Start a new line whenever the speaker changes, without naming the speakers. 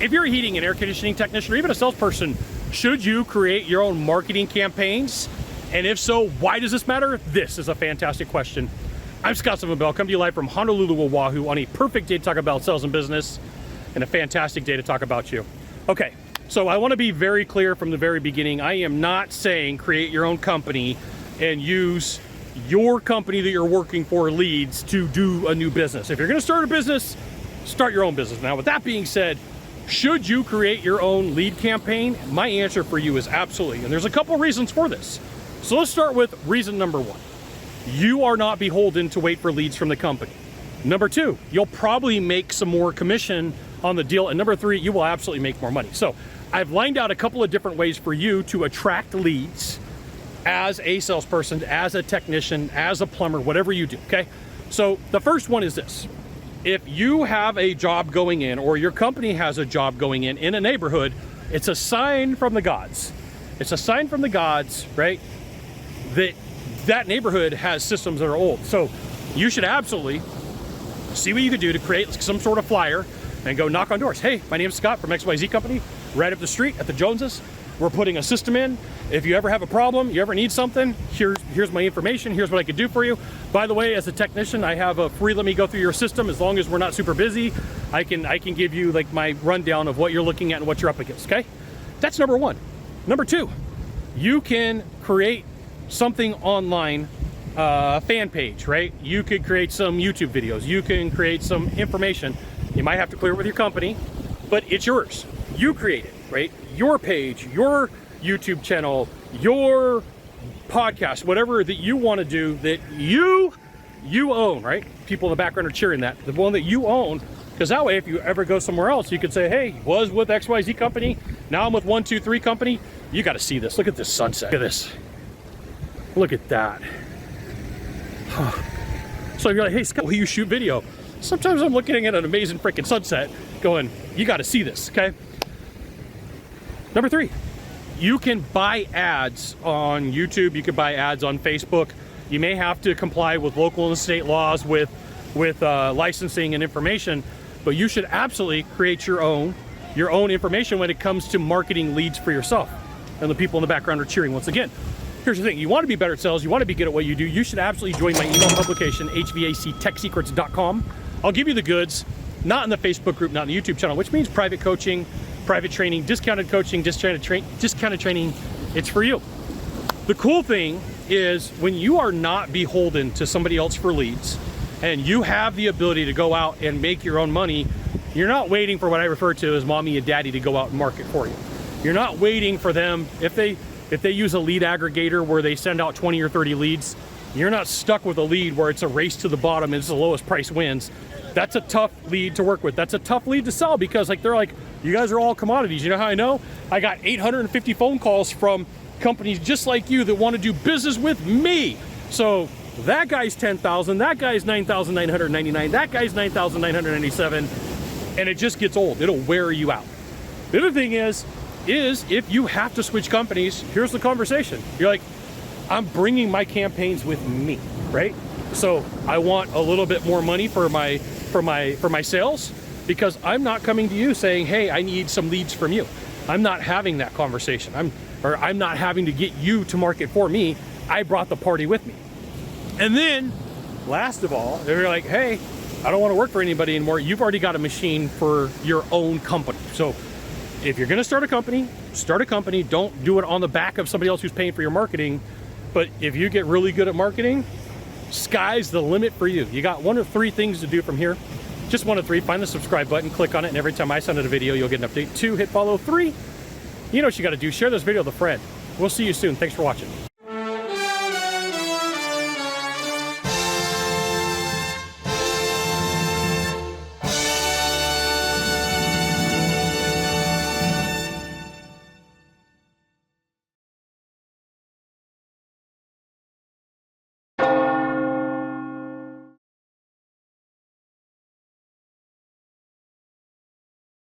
If you're a heating and air conditioning technician or even a salesperson, should you create your own marketing campaigns? And if so, why does this matter? This is a fantastic question. I'm Scott Sylvan Bell, coming to you live from Honolulu, Oahu, on a perfect day to talk about sales and business, and a fantastic day to talk about you. Okay, so I want to be very clear from the very beginning. I am not saying create your own company and use your company that you're working for leads to do a new business. If you're going to start a business, start your own business. Now, with that being said, should you create your own lead campaign? My answer for you is absolutely, and there's a couple reasons for this. So let's start with reason number one. You are not beholden to wait for leads from the company. Number two, you'll probably make some more commission on the deal. And number three, you will absolutely make more money. So I've lined out a couple of different ways for you to attract leads as a salesperson, as a technician, as a plumber, whatever you do, okay? So the first one is this. If you have a job going in, or your company has a job going in a neighborhood, it's a sign from the gods. It's a sign from the gods, right? That neighborhood has systems that are old. So you should absolutely see what you could do to create some sort of flyer and go knock on doors. Hey, my name's Scott from XYZ Company, right up the street at the Joneses. We're putting a system in. If you ever have a problem, you ever need something, here's my information, here's what I could do for you. By the way, as a technician, I have a free let me go through your system. As long as we're not super busy, I can give you like my rundown of what you're looking at and what you're up against, okay? That's number one. Number two, you can create something online, fan page, right? You could create some YouTube videos. You can create some information. You might have to clear it with your company, but it's yours. You create it, right? Your page, your YouTube channel, your podcast, whatever that you want to do that you own, right? People in the background are cheering that. The one that you own, because that way if you ever go somewhere else, you could say, hey, was with XYZ Company, now I'm with 123 Company. You got to see this. Look at this sunset. Look at this. Look at that. So you're like, hey, Scott, will you shoot video? Sometimes I'm looking at an amazing freaking sunset going, you got to see this, okay? Number three, you can buy ads on YouTube. You can buy ads on Facebook. You may have to comply with local and state laws with licensing and information, but you should absolutely create your own information when it comes to marketing leads for yourself. And the people in the background are cheering once again. Here's the thing, you want to be better at sales, you want to be good at what you do, you should absolutely join my email publication, hvactechsecrets.com. I'll give you the goods, not in the Facebook group, not in the YouTube channel, which means private coaching, private training, discounted coaching, discounted training, it's for you. The cool thing is when you are not beholden to somebody else for leads, and you have the ability to go out and make your own money, you're not waiting for what I refer to as mommy and daddy to go out and market for you. You're not waiting for them, if they use a lead aggregator where they send out 20 or 30 leads, you're not stuck with a lead where it's a race to the bottom and it's the lowest price wins. That's a tough lead to work with. That's a tough lead to sell because they're like, you guys are all commodities. You know how I know? I got 850 phone calls from companies just like you that want to do business with me. So that guy's 10,000, that guy's 9,999, that guy's 9,997, and it just gets old. It'll wear you out. The other thing is if you have to switch companies, here's the conversation. You're like, I'm bringing my campaigns with me, right? So I want a little bit more money for my sales because I'm not coming to you saying, hey, I need some leads from you. I'm not having that conversation. I'm not having to get you to market for me. I brought the party with me. And then last of all, they're like, hey, I don't want to work for anybody anymore. You've already got a machine for your own company. So if you're going to start a company, don't do it on the back of somebody else who's paying for your marketing. But if you get really good at marketing, sky's the limit for you. You got one of three things to do from here. Just one of three, find the subscribe button, click on it, and every time I send out a video, you'll get an update. 2, hit follow. 3, you know what you got to do. Share this video with a friend. We'll see you soon. Thanks for watching.